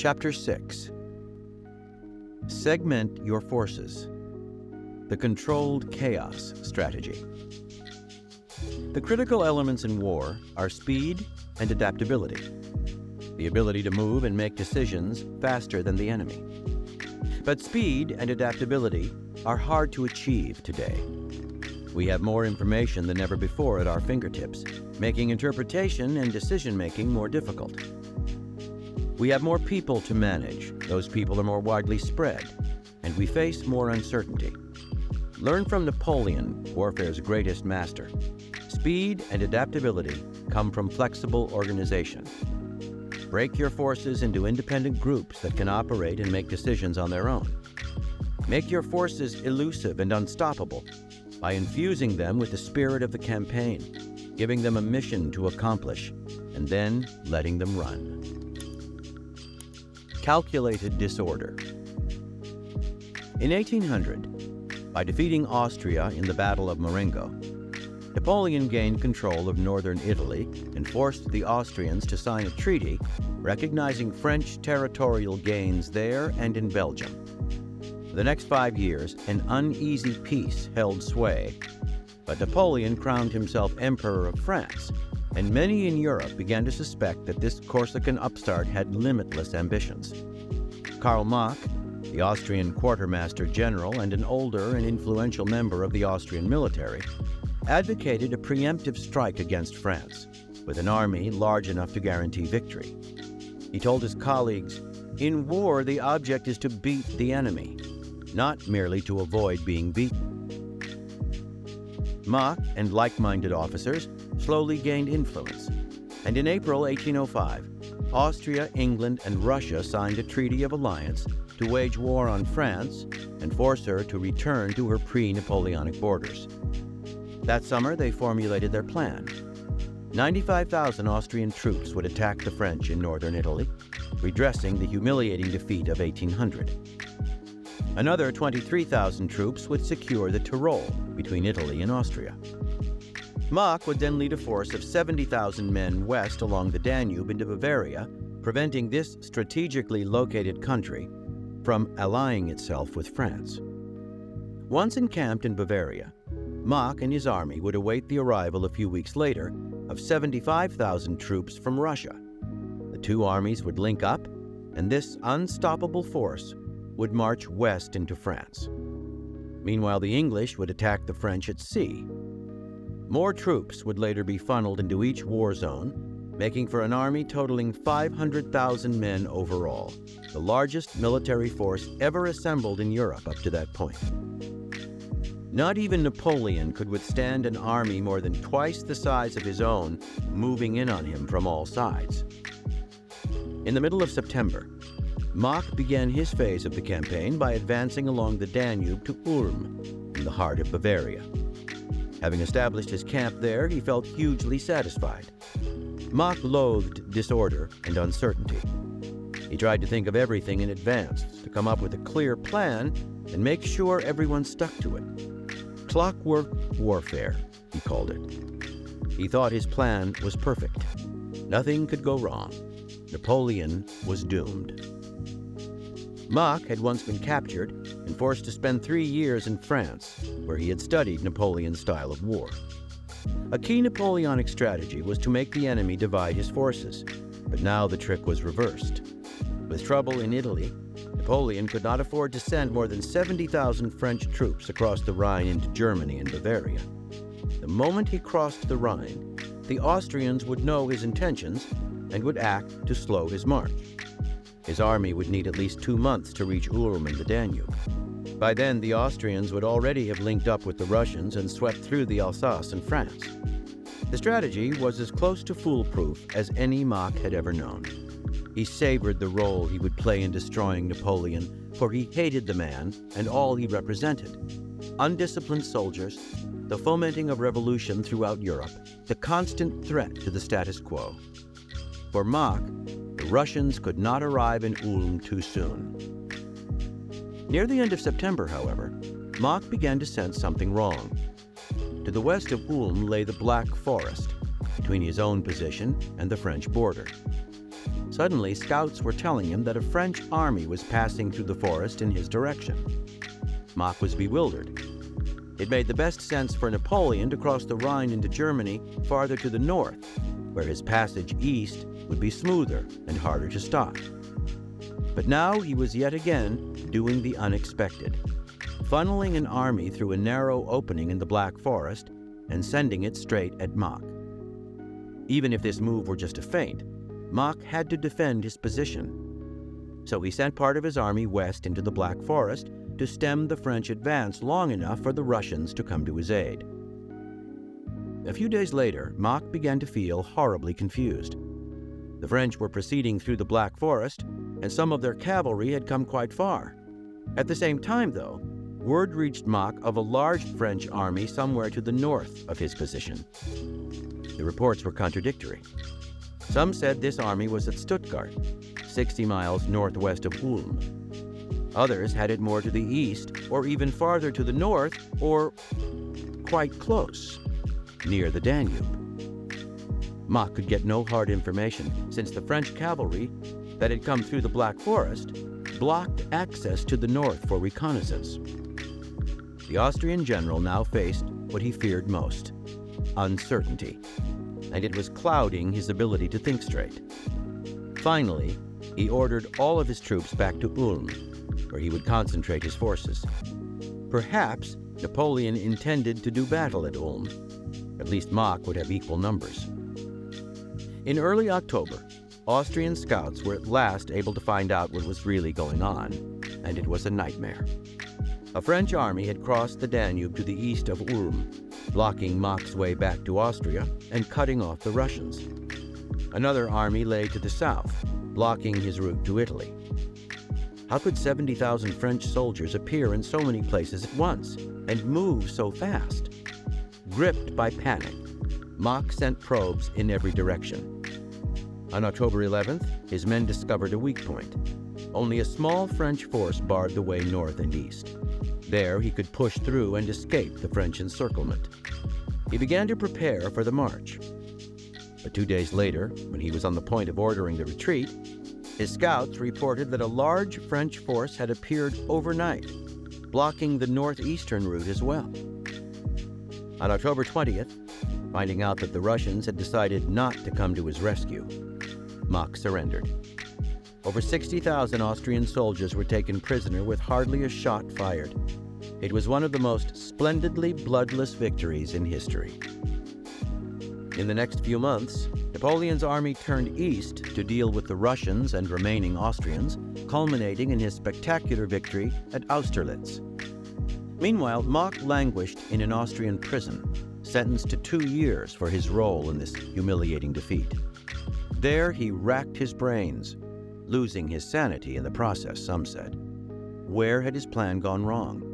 Chapter 6. Segment your forces. The controlled chaos strategy. The critical elements in war are speed and adaptability, the ability to move and make decisions faster than the enemy. But speed and adaptability are hard to achieve today. We have more information than ever before at our fingertips, making interpretation and decision-making more difficult. We have more people to manage. Those people are more widely spread, and we face more uncertainty. Learn from Napoleon, warfare's greatest master. Speed and adaptability come from flexible organization. Break your forces into independent groups that can operate and make decisions on their own. Make your forces elusive and unstoppable by infusing them with the spirit of the campaign, giving them a mission to accomplish, and then letting them run. Calculated disorder. In 1800, by defeating Austria in the Battle of Marengo, Napoleon gained control of northern Italy and forced the Austrians to sign a treaty recognizing French territorial gains there and in Belgium. For the next 5 years, an uneasy peace held sway, but Napoleon crowned himself Emperor of France, and many in Europe began to suspect that this Corsican upstart had limitless ambitions. Karl Mack, the Austrian quartermaster general and an older and influential member of the Austrian military, advocated a preemptive strike against France, with an army large enough to guarantee victory. He told his colleagues, "In war, the object is to beat the enemy, not merely to avoid being beaten." Mack and like-minded officers slowly gained influence, and in April 1805, Austria, England, and Russia signed a treaty of alliance to wage war on France and force her to return to her pre-Napoleonic borders. That summer, they formulated their plan. 95,000 Austrian troops would attack the French in northern Italy, redressing the humiliating defeat of 1800. Another 23,000 troops would secure the Tyrol between Italy and Austria. Mack would then lead a force of 70,000 men west along the Danube into Bavaria, preventing this strategically located country from allying itself with France. Once encamped in Bavaria, Mack and his army would await the arrival a few weeks later of 75,000 troops from Russia. The two armies would link up, and this unstoppable force would march west into France. Meanwhile, the English would attack the French at sea. More troops would later be funneled into each war zone, making for an army totaling 500,000 men overall, the largest military force ever assembled in Europe up to that point. Not even Napoleon could withstand an army more than twice the size of his own moving in on him from all sides. In the middle of September, Mack began his phase of the campaign by advancing along the Danube to Ulm, in the heart of Bavaria. Having established his camp there, he felt hugely satisfied. Mack loathed disorder and uncertainty. He tried to think of everything in advance, to come up with a clear plan and make sure everyone stuck to it. Clockwork warfare, he called it. He thought his plan was perfect. Nothing could go wrong. Napoleon was doomed. Mack had once been captured and forced to spend 3 years in France, where he had studied Napoleon's style of war. A key Napoleonic strategy was to make the enemy divide his forces, but now the trick was reversed. With trouble in Italy, Napoleon could not afford to send more than 70,000 French troops across the Rhine into Germany and Bavaria. The moment he crossed the Rhine, the Austrians would know his intentions and would act to slow his march. His army would need at least 2 months to reach Ulm and the Danube. By then, the Austrians would already have linked up with the Russians and swept through the Alsace and France. The strategy was as close to foolproof as any Mack had ever known. He savored the role he would play in destroying Napoleon, for he hated the man and all he represented. Undisciplined soldiers, the fomenting of revolution throughout Europe, the constant threat to the status quo. For Mack, the Russians could not arrive in Ulm too soon. Near the end of September, however, Mack began to sense something wrong. To the west of Ulm lay the Black Forest, between his own position and the French border. Suddenly, scouts were telling him that a French army was passing through the forest in his direction. Mack was bewildered. It made the best sense for Napoleon to cross the Rhine into Germany farther to the north, where his passage east would be smoother and harder to stop. But now he was yet again doing the unexpected, funneling an army through a narrow opening in the Black Forest and sending it straight at Mack. Even if this move were just a feint, Mack had to defend his position. So he sent part of his army west into the Black Forest to stem the French advance long enough for the Russians to come to his aid. A few days later, Mack began to feel horribly confused. The French were proceeding through the Black Forest, and some of their cavalry had come quite far. At the same time, though, word reached Mack of a large French army somewhere to the north of his position. The reports were contradictory. Some said this army was at Stuttgart, 60 miles northwest of Ulm. Others had it more to the east, or even farther to the north, or quite close, near the Danube. Mack could get no hard information, since the French cavalry that had come through the Black Forest blocked access to the north for reconnaissance. The Austrian general now faced what he feared most: uncertainty, and it was clouding his ability to think straight. Finally, he ordered all of his troops back to Ulm, where he would concentrate his forces. Perhaps Napoleon intended to do battle at Ulm. At least Mack would have equal numbers. In early October, Austrian scouts were at last able to find out what was really going on, and it was a nightmare. A French army had crossed the Danube to the east of Ulm, blocking Mack's way back to Austria and cutting off the Russians. Another army lay to the south, blocking his route to Italy. How could 70,000 French soldiers appear in so many places at once and move so fast? Gripped by panic, Mack sent probes in every direction. On October 11th, his men discovered a weak point. Only a small French force barred the way north and east. There he could push through and escape the French encirclement. He began to prepare for the march. But 2 days later, when he was on the point of ordering the retreat, his scouts reported that a large French force had appeared overnight, blocking the northeastern route as well. On October 20th, finding out that the Russians had decided not to come to his rescue, Mack surrendered. Over 60,000 Austrian soldiers were taken prisoner with hardly a shot fired. It was one of the most splendidly bloodless victories in history. In the next few months, Napoleon's army turned east to deal with the Russians and remaining Austrians, culminating in his spectacular victory at Austerlitz. Meanwhile, Mack languished in an Austrian prison, sentenced to 2 years for his role in this humiliating defeat. There he racked his brains, losing his sanity in the process, some said. Where had his plan gone wrong?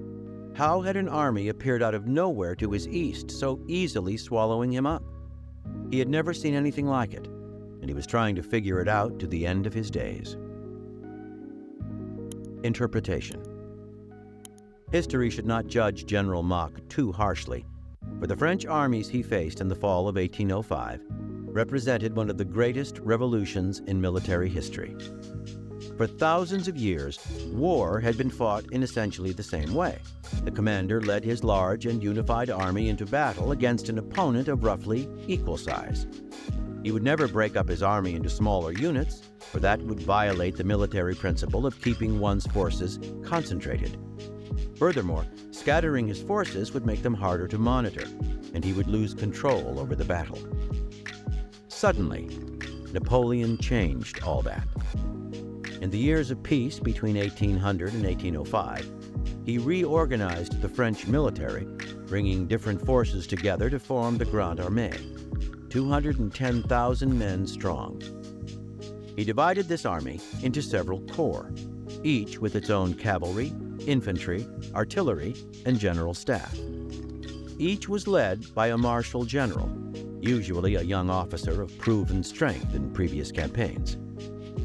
How had an army appeared out of nowhere to his east, so easily swallowing him up? He had never seen anything like it, and he was trying to figure it out to the end of his days. Interpretation. History should not judge General Mack too harshly, for the French armies he faced in the fall of 1805 represented one of the greatest revolutions in military history. For thousands of years, war had been fought in essentially the same way. The commander led his large and unified army into battle against an opponent of roughly equal size. He would never break up his army into smaller units, for that would violate the military principle of keeping one's forces concentrated. Furthermore, scattering his forces would make them harder to monitor, and he would lose control over the battle. Suddenly, Napoleon changed all that. In the years of peace between 1800 and 1805, he reorganized the French military, bringing different forces together to form the Grande Armée, 210,000 men strong. He divided this army into several corps, each with its own cavalry, infantry, artillery, and general staff. Each was led by a marshal general, usually a young officer of proven strength in previous campaigns.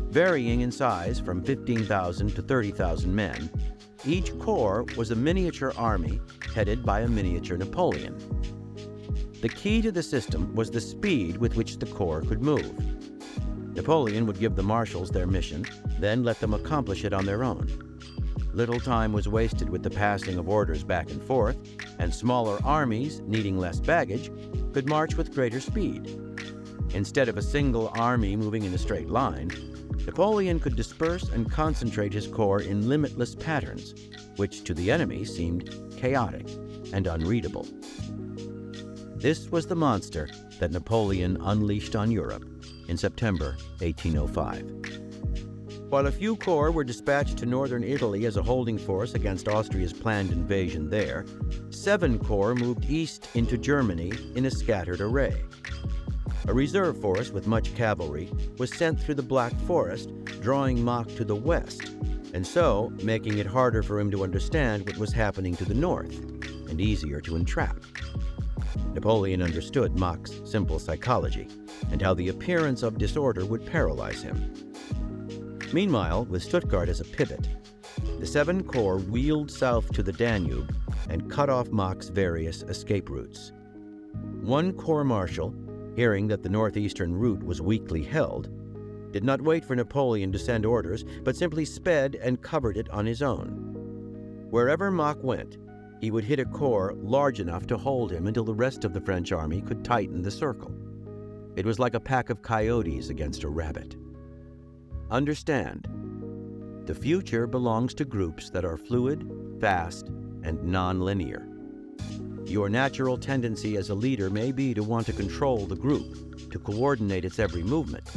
Varying in size from 15,000 to 30,000 men, each corps was a miniature army headed by a miniature Napoleon. The key to the system was the speed with which the corps could move. Napoleon would give the marshals their mission, then let them accomplish it on their own. Little time was wasted with the passing of orders back and forth, and smaller armies, needing less baggage, could march with greater speed. Instead of a single army moving in a straight line, Napoleon could disperse and concentrate his corps in limitless patterns, which to the enemy seemed chaotic and unreadable. This was the monster that Napoleon unleashed on Europe in September 1805. While a few corps were dispatched to northern Italy as a holding force against Austria's planned invasion there, 7 corps moved east into Germany in a scattered array. A reserve force with much cavalry was sent through the Black Forest, drawing Mack to the west, and so making it harder for him to understand what was happening to the north, and easier to entrap. Napoleon understood Mack's simple psychology, and how the appearance of disorder would paralyze him. Meanwhile, with Stuttgart as a pivot, the 7 corps wheeled south to the Danube and cut off Mack's various escape routes. One corps marshal, hearing that the northeastern route was weakly held, did not wait for Napoleon to send orders, but simply sped and covered it on his own. Wherever Mack went, he would hit a corps large enough to hold him until the rest of the French army could tighten the circle. It was like a pack of coyotes against a rabbit. Understand, the future belongs to groups that are fluid, fast, and non-linear. Your natural tendency as a leader may be to want to control the group, to coordinate its every movement.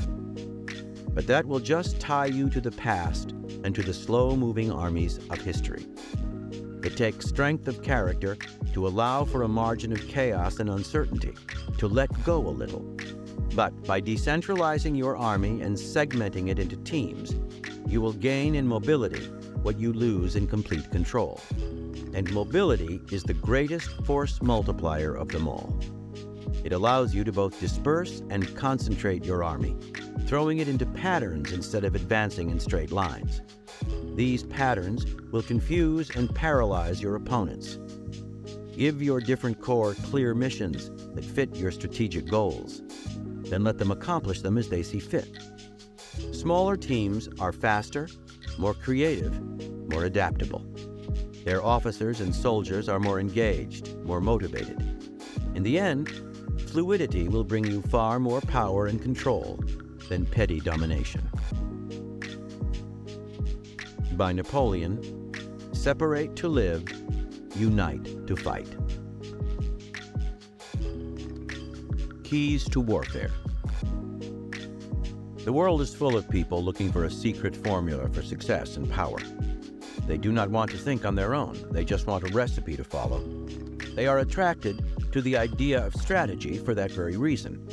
But that will just tie you to the past and to the slow-moving armies of history. It takes strength of character to allow for a margin of chaos and uncertainty, to let go a little. But by decentralizing your army and segmenting it into teams, you will gain in mobility what you lose in complete control. And mobility is the greatest force multiplier of them all. It allows you to both disperse and concentrate your army, throwing it into patterns instead of advancing in straight lines. These patterns will confuse and paralyze your opponents. Give your different corps clear missions that fit your strategic goals. Then let them accomplish them as they see fit. Smaller teams are faster, more creative, more adaptable. Their officers and soldiers are more engaged, more motivated. In the end, fluidity will bring you far more power and control than petty domination. By Napoleon, separate to live, unite to fight. Keys to warfare. The world is full of people looking for a secret formula for success and power. They do not want to think on their own. They just want a recipe to follow. They are attracted to the idea of strategy for that very reason.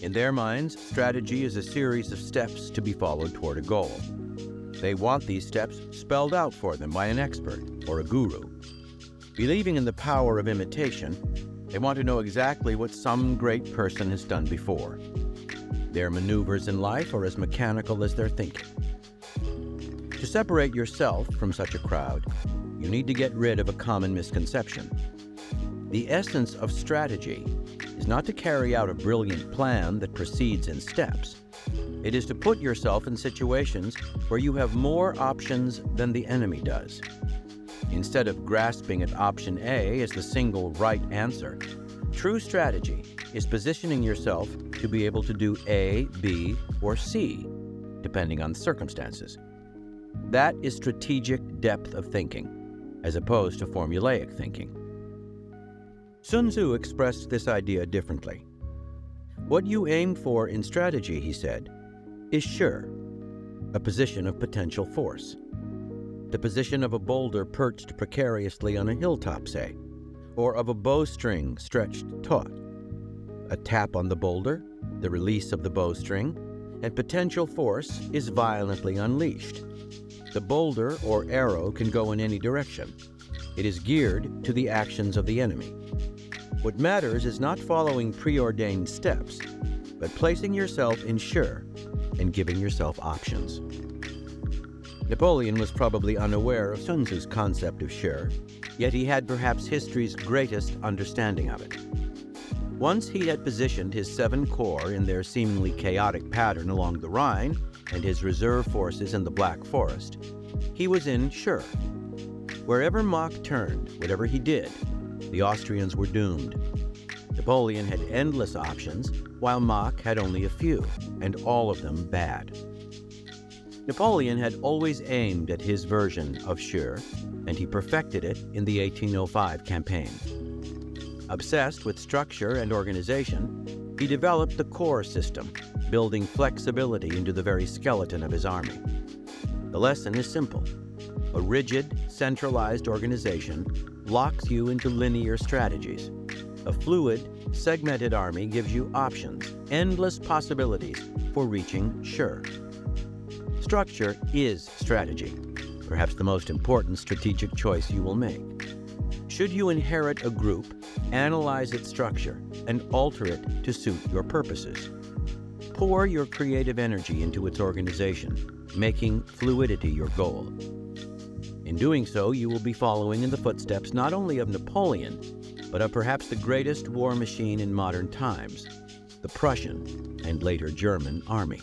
In their minds, strategy is a series of steps to be followed toward a goal. They want these steps spelled out for them by an expert or a guru. Believing in the power of imitation, they want to know exactly what some great person has done before. Their maneuvers in life are as mechanical as their thinking. To separate yourself from such a crowd, you need to get rid of a common misconception. The essence of strategy is not to carry out a brilliant plan that proceeds in steps. It is to put yourself in situations where you have more options than the enemy does. Instead of grasping at option A as the single right answer, true strategy is positioning yourself to be able to do A, B, or C, depending on the circumstances. That is strategic depth of thinking, as opposed to formulaic thinking. Sun Tzu expressed this idea differently. What you aim for in strategy, he said, is sure, a position of potential force. The position of a boulder perched precariously on a hilltop, say, or of a bowstring stretched taut. A tap on the boulder, the release of the bowstring, and potential force is violently unleashed. The boulder or arrow can go in any direction. It is geared to the actions of the enemy. What matters is not following preordained steps, but placing yourself in sure and giving yourself options. Napoleon was probably unaware of Sun Tzu's concept of sure, yet he had perhaps history's greatest understanding of it. Once he had positioned his 7 corps in their seemingly chaotic pattern along the Rhine and his reserve forces in the Black Forest, he was in sure. Wherever Mack turned, whatever he did, the Austrians were doomed. Napoleon had endless options, while Mack had only a few, and all of them bad. Napoleon had always aimed at his version of sure, and he perfected it in the 1805 campaign. Obsessed with structure and organization, he developed the corps system, building flexibility into the very skeleton of his army. The lesson is simple. A rigid, centralized organization locks you into linear strategies. A fluid, segmented army gives you options, endless possibilities for reaching sure. Structure is strategy, perhaps the most important strategic choice you will make. Should you inherit a group, analyze its structure and alter it to suit your purposes. Pour your creative energy into its organization, making fluidity your goal. In doing so, you will be following in the footsteps not only of Napoleon, but of perhaps the greatest war machine in modern times, the Prussian and later German army.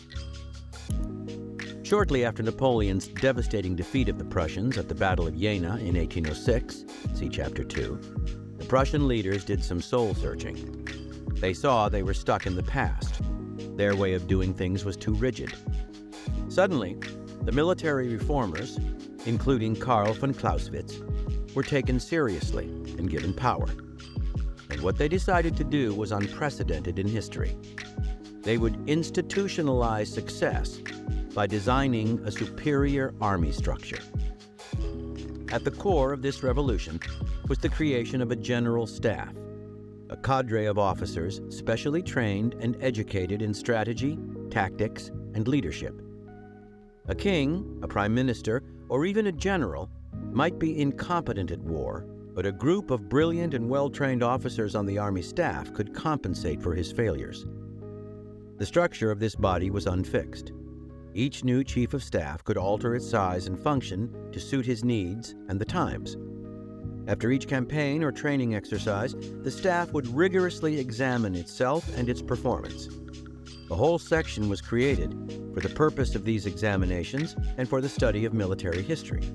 Shortly after Napoleon's devastating defeat of the Prussians at the Battle of Jena in 1806, see Chapter 2, the Prussian leaders did some soul-searching. They saw they were stuck in the past. Their way of doing things was too rigid. Suddenly, the military reformers, including Karl von Clausewitz, were taken seriously and given power. And what they decided to do was unprecedented in history. They would institutionalize success by designing a superior army structure. At the core of this revolution was the creation of a general staff, a cadre of officers specially trained and educated in strategy, tactics, and leadership. A king, a prime minister, or even a general might be incompetent at war, but a group of brilliant and well-trained officers on the army staff could compensate for his failures. The structure of this body was unfixed. Each new chief of staff could alter its size and function to suit his needs and the times. After each campaign or training exercise, the staff would rigorously examine itself and its performance. A whole section was created for the purpose of these examinations and for the study of military history.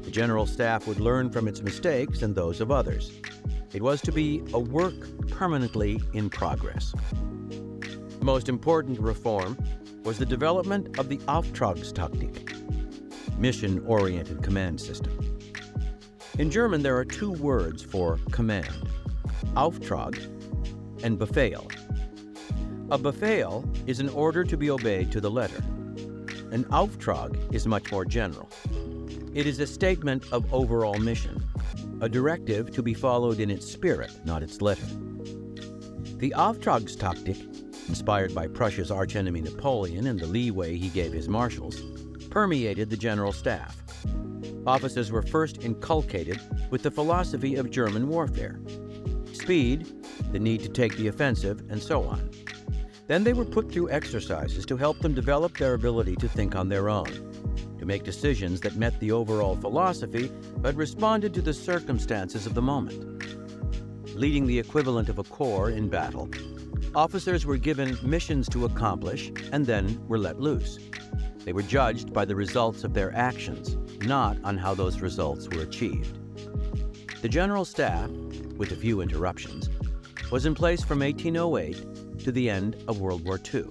The general staff would learn from its mistakes and those of others. It was to be a work permanently in progress. The most important reform was the development of the Auftrags Tactic, mission-oriented command system. In German, there are 2 words for command, Auftrag and Befehl. A Befehl is an order to be obeyed to the letter. An Auftrag is much more general. It is a statement of overall mission, a directive to be followed in its spirit, not its letter. The Auftrags Tactic, inspired by Prussia's archenemy Napoleon and the leeway he gave his marshals, permeated the general staff. Officers were first inculcated with the philosophy of German warfare: speed, the need to take the offensive, and so on. Then they were put through exercises to help them develop their ability to think on their own, to make decisions that met the overall philosophy but responded to the circumstances of the moment. Leading the equivalent of a corps in battle, officers were given missions to accomplish and then were let loose. They were judged by the results of their actions, not on how those results were achieved. The general staff, with a few interruptions, was in place from 1808 to the end of World War II.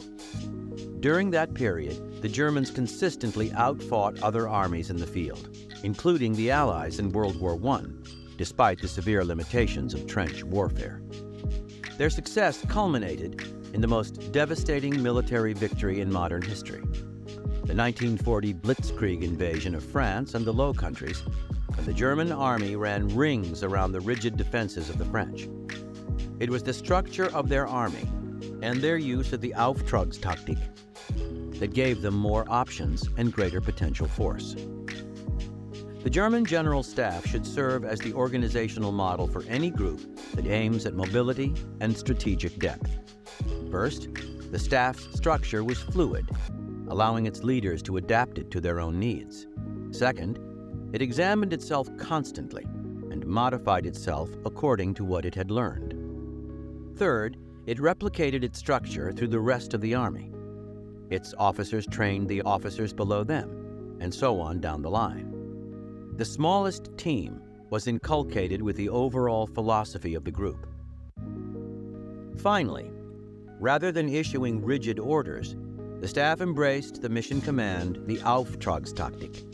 During that period, the Germans consistently outfought other armies in the field, including the Allies in World War I, despite the severe limitations of trench warfare. Their success culminated in the most devastating military victory in modern history, the 1940 Blitzkrieg invasion of France and the Low Countries, when the German army ran rings around the rigid defenses of the French. It was the structure of their army and their use of the Auftrags Tactic that gave them more options and greater potential force. The German General Staff should serve as the organizational model for any group that aims at mobility and strategic depth. First, the staff's structure was fluid, allowing its leaders to adapt it to their own needs. Second, it examined itself constantly and modified itself according to what it had learned. Third, it replicated its structure through the rest of the army. Its officers trained the officers below them, and so on down the line. The smallest team was inculcated with the overall philosophy of the group. Finally, rather than issuing rigid orders, the staff embraced the mission command, the Auftrags Tactic.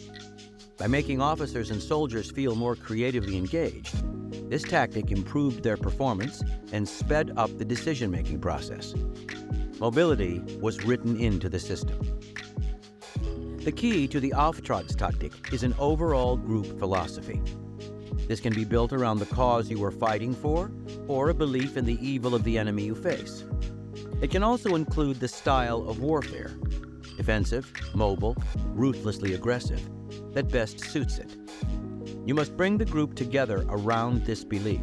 By making officers and soldiers feel more creatively engaged, this tactic improved their performance and sped up the decision-making process. Mobility was written into the system. The key to the Auftrags Tactic is an overall group philosophy. This can be built around the cause you are fighting for or a belief in the evil of the enemy you face. It can also include the style of warfare, defensive, mobile, ruthlessly aggressive, that best suits it. You must bring the group together around this belief.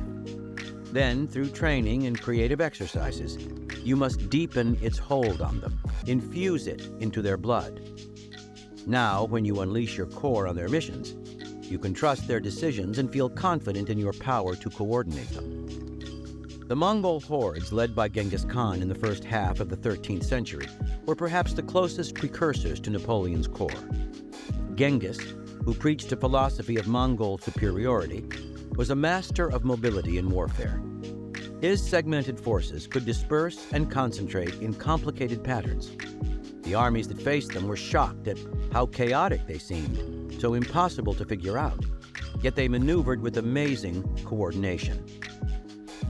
Then, through training and creative exercises, you must deepen its hold on them, infuse it into their blood. Now, when you unleash your corps on their missions, you can trust their decisions and feel confident in your power to coordinate them. The Mongol hordes led by Genghis Khan in the first half of the 13th century were perhaps the closest precursors to Napoleon's corps. Genghis, who preached a philosophy of Mongol superiority, was a master of mobility in warfare. His segmented forces could disperse and concentrate in complicated patterns. The armies that faced them were shocked at how chaotic they seemed, so impossible to figure out, yet they maneuvered with amazing coordination.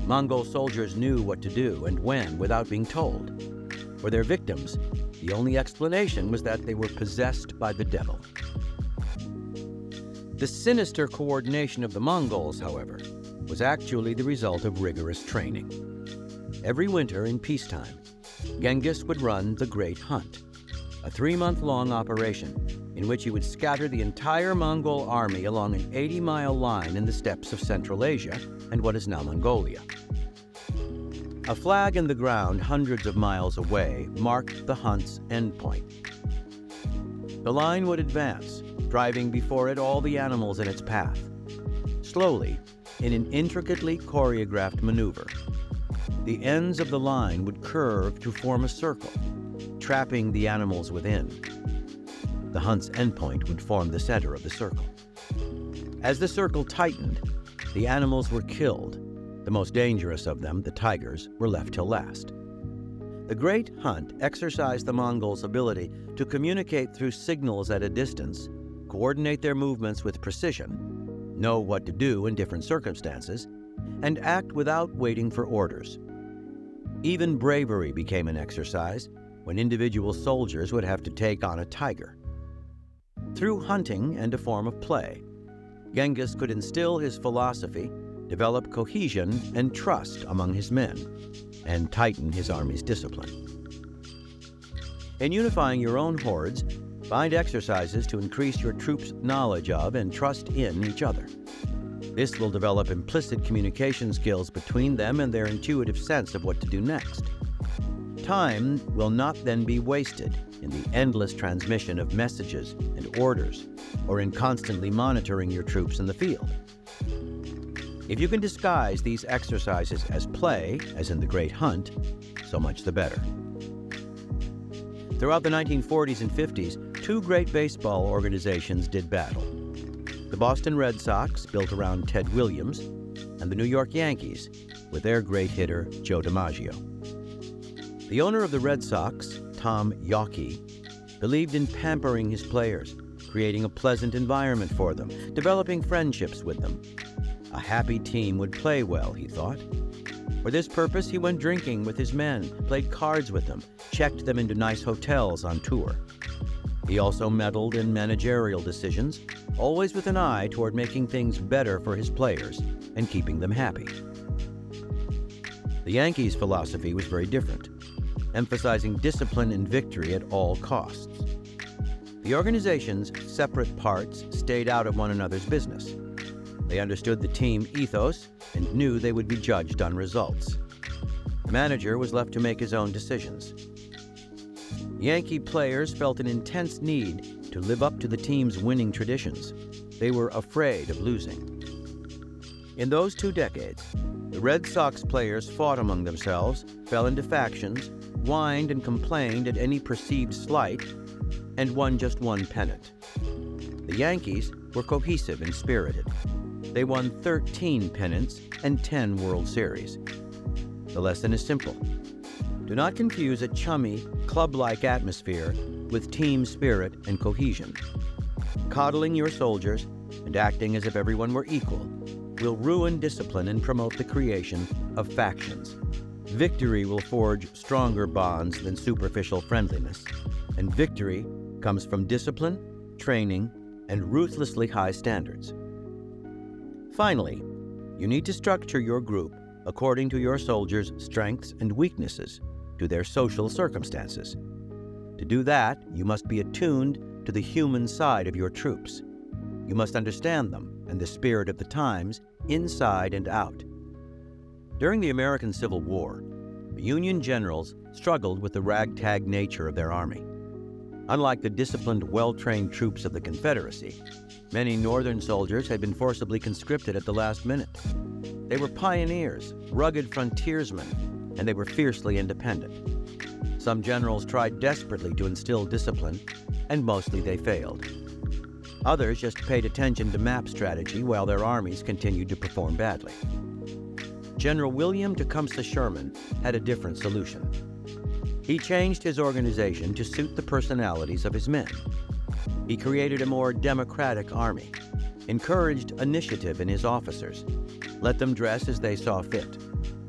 Mongol soldiers knew what to do and when without being told. For their victims, the only explanation was that they were possessed by the devil. The sinister coordination of the Mongols, however, was actually the result of rigorous training. Every winter in peacetime, Genghis would run the Great Hunt, a 3-month-long operation in which he would scatter the entire Mongol army along an 80-mile line in the steppes of Central Asia and what is now Mongolia. A flag in the ground hundreds of miles away marked the hunt's endpoint. The line would advance, driving before it all the animals in its path. Slowly, in an intricately choreographed maneuver, the ends of the line would curve to form a circle, trapping the animals within. The hunt's endpoint would form the center of the circle. As the circle tightened, the animals were killed. The most dangerous of them, the tigers, were left till last. The Great Hunt exercised the Mongols' ability to communicate through signals at a distance, coordinate their movements with precision, know what to do in different circumstances, and act without waiting for orders. Even bravery became an exercise when individual soldiers would have to take on a tiger. Through hunting and a form of play, Genghis could instill his philosophy, develop cohesion and trust among his men, and tighten his army's discipline. In unifying your own hordes, find exercises to increase your troops' knowledge of and trust in each other. This will develop implicit communication skills between them and their intuitive sense of what to do next. Time will not then be wasted in the endless transmission of messages and orders, or in constantly monitoring your troops in the field. If you can disguise these exercises as play, as in the Great Hunt, so much the better. Throughout the 1940s and 50s, 2 great baseball organizations did battle. The Boston Red Sox, built around Ted Williams, and the New York Yankees, with their great hitter, Joe DiMaggio. The owner of the Red Sox, Tom Yawkey, believed in pampering his players, creating a pleasant environment for them, developing friendships with them. A happy team would play well, he thought. For this purpose, he went drinking with his men, played cards with them, checked them into nice hotels on tour. He also meddled in managerial decisions, always with an eye toward making things better for his players and keeping them happy. The Yankees' philosophy was very different, emphasizing discipline and victory at all costs. The organization's separate parts stayed out of one another's business. They understood the team ethos and knew they would be judged on results. The manager was left to make his own decisions. Yankee players felt an intense need to live up to the team's winning traditions. They were afraid of losing. In those 2 decades, the Red Sox players fought among themselves, fell into factions, whined and complained at any perceived slight, and won just 1 pennant. The Yankees were cohesive and spirited. They won 13 pennants and 10 World Series. The lesson is simple. Do not confuse a chummy, club-like atmosphere with team spirit and cohesion. Coddling your soldiers and acting as if everyone were equal will ruin discipline and promote the creation of factions. Victory will forge stronger bonds than superficial friendliness, and victory comes from discipline, training, and ruthlessly high standards. Finally, you need to structure your group according to your soldiers' strengths and weaknesses, to their social circumstances. To do that, you must be attuned to the human side of your troops. You must understand them and the spirit of the times, inside and out. During the American Civil War, the Union generals struggled with the ragtag nature of their army. Unlike the disciplined, well-trained troops of the Confederacy, many Northern soldiers had been forcibly conscripted at the last minute. They were pioneers, rugged frontiersmen, and they were fiercely independent. Some generals tried desperately to instill discipline, and mostly they failed. Others just paid attention to map strategy while their armies continued to perform badly. General William Tecumseh Sherman had a different solution. He changed his organization to suit the personalities of his men. He created a more democratic army, encouraged initiative in his officers, let them dress as they saw fit.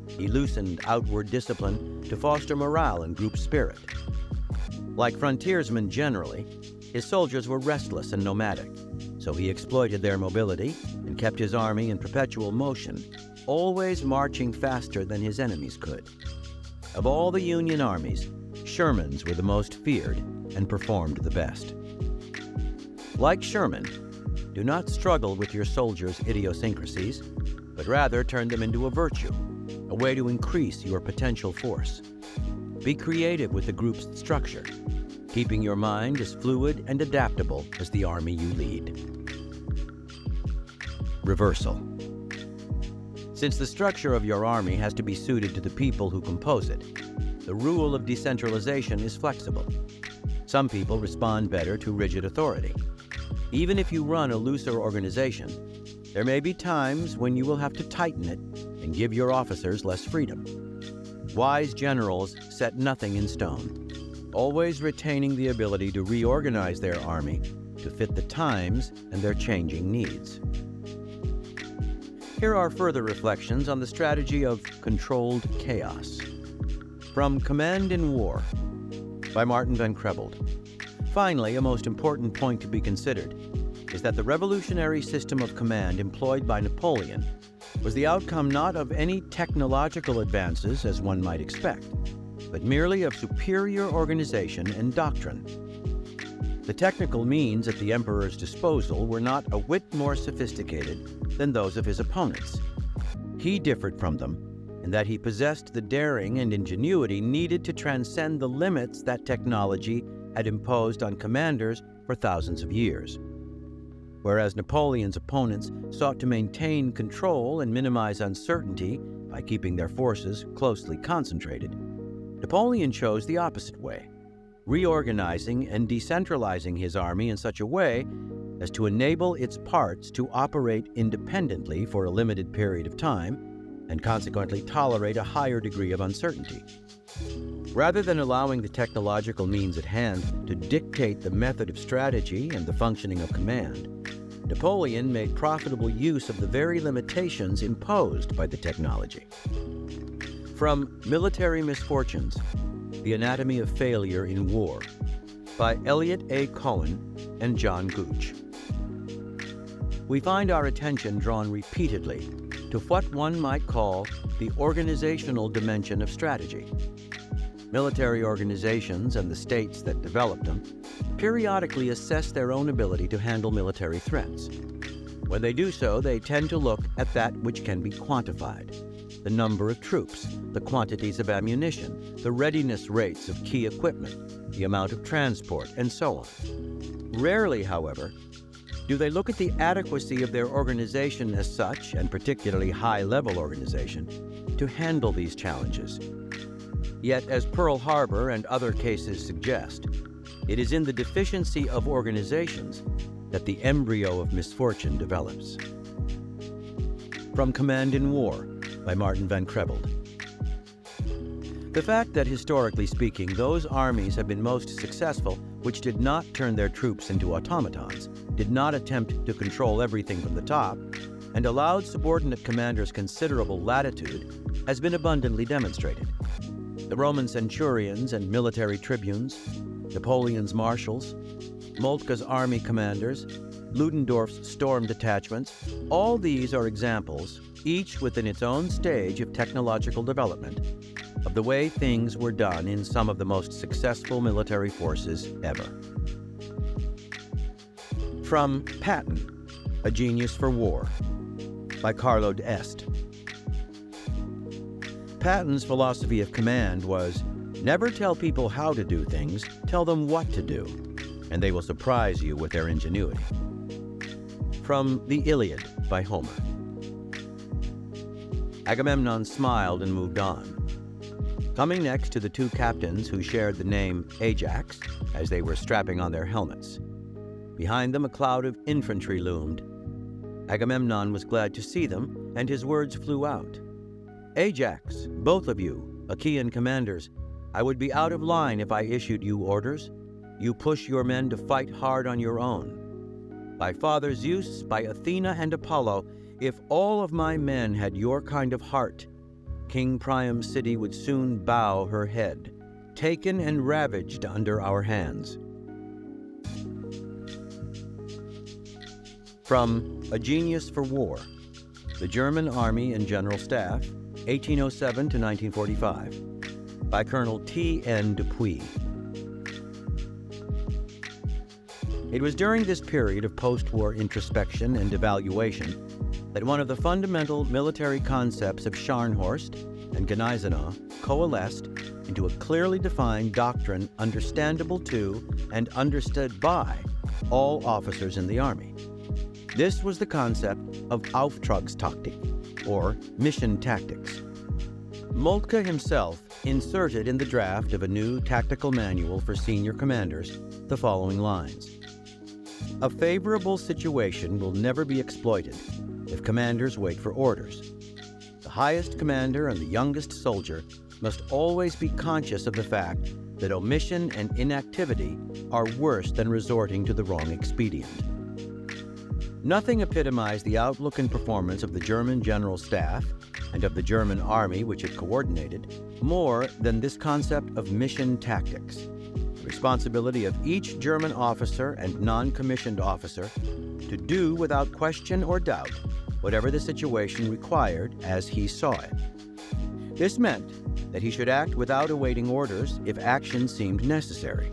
He loosened outward discipline to foster morale and group spirit. Like frontiersmen generally, his soldiers were restless and nomadic, so he exploited their mobility and kept his army in perpetual motion, always marching faster than his enemies could. Of all the Union armies, Sherman's were the most feared and performed the best. Like Sherman, do not struggle with your soldiers' idiosyncrasies, but rather turn them into a virtue, a way to increase your potential force. Be creative with the group's structure, keeping your mind as fluid and adaptable as the army you lead. Reversal. Since the structure of your army has to be suited to the people who compose it, the rule of decentralization is flexible. Some people respond better to rigid authority. Even if you run a looser organization, there may be times when you will have to tighten it and give your officers less freedom. Wise generals set nothing in stone, always retaining the ability to reorganize their army to fit the times and their changing needs. Here are further reflections on the strategy of controlled chaos. From Command in War, by Martin van Creveld. Finally, a most important point to be considered is that the revolutionary system of command employed by Napoleon was the outcome not of any technological advances, as one might expect, but merely of superior organization and doctrine. The technical means at the emperor's disposal were not a whit more sophisticated than those of his opponents. He differed from them in that he possessed the daring and ingenuity needed to transcend the limits that technology had imposed on commanders for thousands of years. Whereas Napoleon's opponents sought to maintain control and minimize uncertainty by keeping their forces closely concentrated, Napoleon chose the opposite way, reorganizing and decentralizing his army in such a way as to enable its parts to operate independently for a limited period of time and consequently tolerate a higher degree of uncertainty. Rather than allowing the technological means at hand to dictate the method of strategy and the functioning of command, Napoleon made profitable use of the very limitations imposed by the technology. From Military Misfortunes, The Anatomy of Failure in War, by Elliot A. Cohen and John Gooch. We find our attention drawn repeatedly to what one might call the organizational dimension of strategy. Military organizations and the states that develop them periodically assess their own ability to handle military threats. When they do so, they tend to look at that which can be quantified: the number of troops, the quantities of ammunition, the readiness rates of key equipment, the amount of transport, and so on. Rarely, however, Do they look at the adequacy of their organization as such, and particularly high-level organization, to handle these challenges? Yet, as Pearl Harbor and other cases suggest, it is in the deficiency of organizations that the embryo of misfortune develops. From Command in War by Martin van Creveld. The fact that, historically speaking, those armies have been most successful which did not turn their troops into automatons, did not attempt to control everything from the top, and allowed subordinate commanders considerable latitude, has been abundantly demonstrated. The Roman centurions and military tribunes, Napoleon's marshals, Moltke's army commanders, Ludendorff's storm detachments, all these are examples, each within its own stage of technological development, of the way things were done in some of the most successful military forces ever. From Patton, A Genius for War, by Carlo d'Este. Patton's philosophy of command was, never tell people how to do things, tell them what to do, and they will surprise you with their ingenuity. From The Iliad by Homer. Agamemnon smiled and moved on. Coming next to the two captains who shared the name Ajax as they were strapping on their helmets. Behind them a cloud of infantry loomed. Agamemnon was glad to see them, and his words flew out. Ajax, both of you, Achaean commanders, I would be out of line if I issued you orders. You push your men to fight hard on your own. By Father Zeus, by Athena and Apollo, if all of my men had your kind of heart, King Priam's city would soon bow her head, taken and ravaged under our hands. From A Genius for War, The German Army and General Staff, 1807 to 1945, by Colonel T.N. Dupuy. It was during this period of post-war introspection and evaluation that one of the fundamental military concepts of Scharnhorst and Gneisenau coalesced into a clearly defined doctrine understandable to and understood by all officers in the Army. This was the concept of Auftrags Tactic, or mission tactics. Moltke himself inserted in the draft of a new tactical manual for senior commanders the following lines. A favorable situation will never be exploited if commanders wait for orders. The highest commander and the youngest soldier must always be conscious of the fact that omission and inactivity are worse than resorting to the wrong expedient. Nothing epitomized the outlook and performance of the German General Staff and of the German Army, which it coordinated, more than this concept of mission tactics. The responsibility of each German officer and non-commissioned officer to do without question or doubt whatever the situation required as he saw it. This meant that he should act without awaiting orders if action seemed necessary.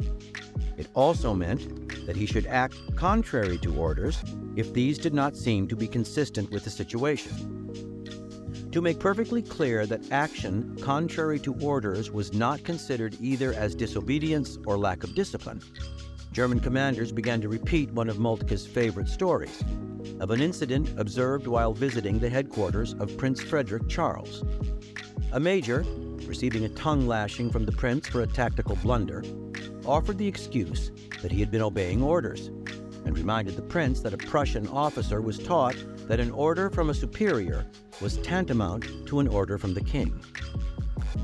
It also meant that he should act contrary to orders if these did not seem to be consistent with the situation. To make perfectly clear that action contrary to orders was not considered either as disobedience or lack of discipline, German commanders began to repeat one of Moltke's favorite stories, of an incident observed while visiting the headquarters of Prince Frederick Charles. A major, receiving a tongue lashing from the prince for a tactical blunder, offered the excuse that he had been obeying orders, and reminded the prince that a Prussian officer was taught that an order from a superior was tantamount to an order from the king.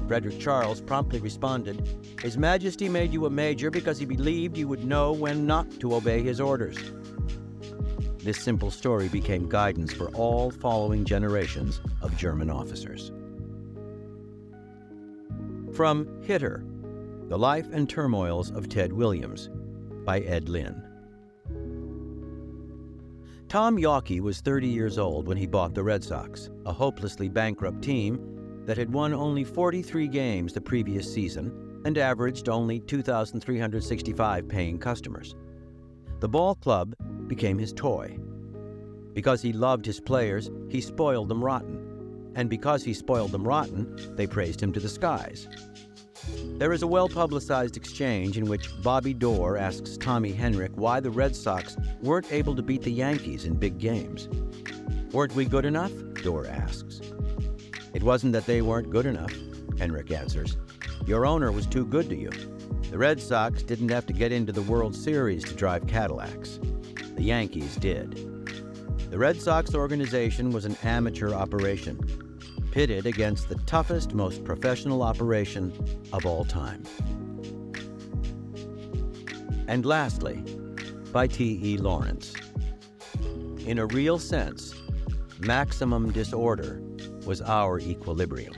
Frederick Charles promptly responded, "His Majesty made you a major because he believed you would know when not to obey his orders." This simple story became guidance for all following generations of German officers. From Hitter, The Life and Turmoils of Ted Williams, by Ed Lynn. Tom Yawkey was 30 years old when he bought the Red Sox, a hopelessly bankrupt team that had won only 43 games the previous season and averaged only 2,365 paying customers. The ball club became his toy. Because he loved his players, he spoiled them rotten. And because he spoiled them rotten, they praised him to the skies. There is a well-publicized exchange in which Bobby Doerr asks Tommy Henrik why the Red Sox weren't able to beat the Yankees in big games. "Weren't we good enough?" Doerr asks. "It wasn't that they weren't good enough," Henrik answers. "Your owner was too good to you. The Red Sox didn't have to get into the World Series to drive Cadillacs. The Yankees did." The Red Sox organization was an amateur operation, pitted against the toughest, most professional operation of all time. And lastly, by T.E. Lawrence. In a real sense, maximum disorder was our equilibrium.